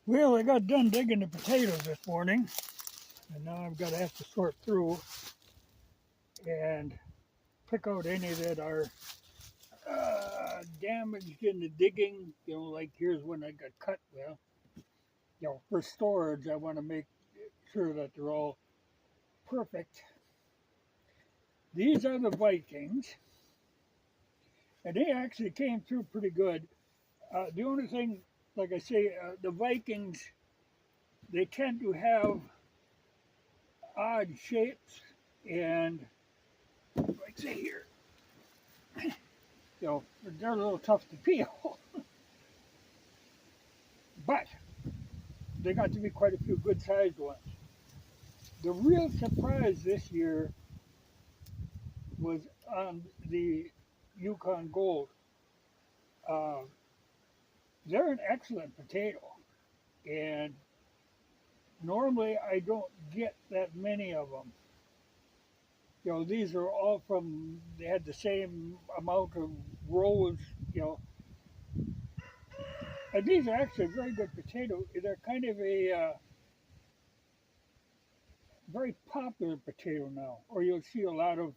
Well, I got done digging the potatoes this morning, and now I've got to have to sort through and pick out any that are damaged in the digging. Like here's one I got cut. Well, for storage, I want to make sure that they're all perfect. These are the Vikings, and they actually came through pretty good. The only thing, like I say, the Vikings, they tend to have odd shapes, and like say here, they're a little tough to peel, but they got to be quite a few good sized ones. The real surprise this year was on the Yukon Gold. Uh, they're an excellent potato, and normally I don't get that many of them. These are all from, they had the same amount of rows, you know, and these are actually very good potato. They're kind of a very popular potato now, or you'll see a lot of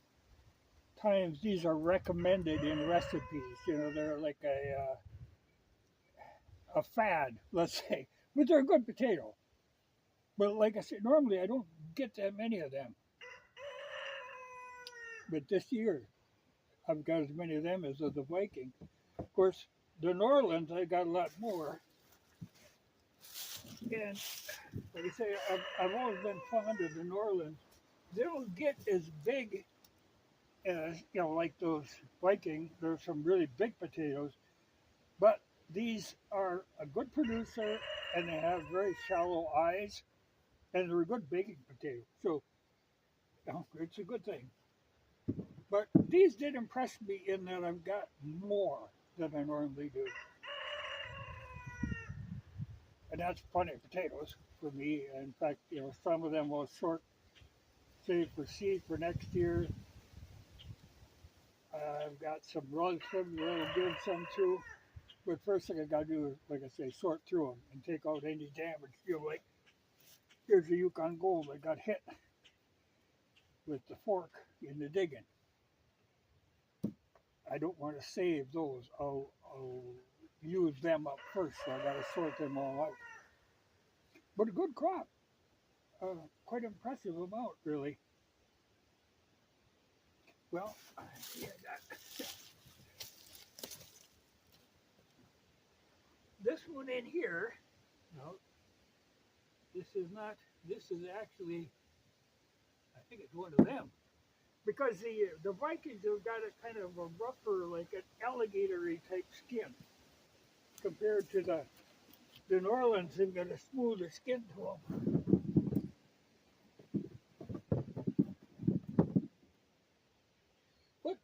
times these are recommended in recipes. They're like a fad, let's say, but they're a good potato. But like I said, normally I don't get that many of them. But this year I've got as many of them as of the Viking. Of course, the Norlands I got a lot more. And like I say, I've always been fond of the Norlands. They don't get as big as like those Viking. There's some really big potatoes, but these are a good producer, and they have very shallow eyes, and they're a good baking potato. So it's a good thing. But these did impress me in that I've got more than I normally do, and that's plenty of potatoes for me. In fact, some of them will short save for seed for next year. I've got some relatives that'll give some too. But first thing I gotta do is, like I say, sort through them and take out any damage. Like here's the Yukon Gold that got hit with the fork in the digging. I don't want to save those. I'll use them up first, so I gotta sort them all out. But a good crop. Quite impressive amount, really. Well, yeah, this one in here, no, this is not, this is actually, I think it's one of them. Because the Vikings have got a kind of a rougher, like an alligatory type skin, compared to the Norlands. They've got a smoother skin to them. But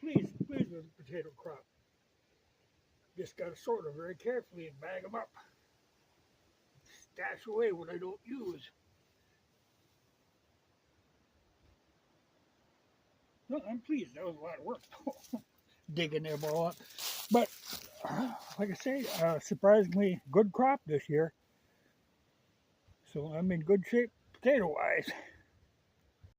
pleased with the potato crop. Just got to sort them very carefully and bag them up. Stash away what I don't use. No, I'm pleased. That was a lot of work digging them all up. But like I say, surprisingly good crop this year. So I'm in good shape potato wise.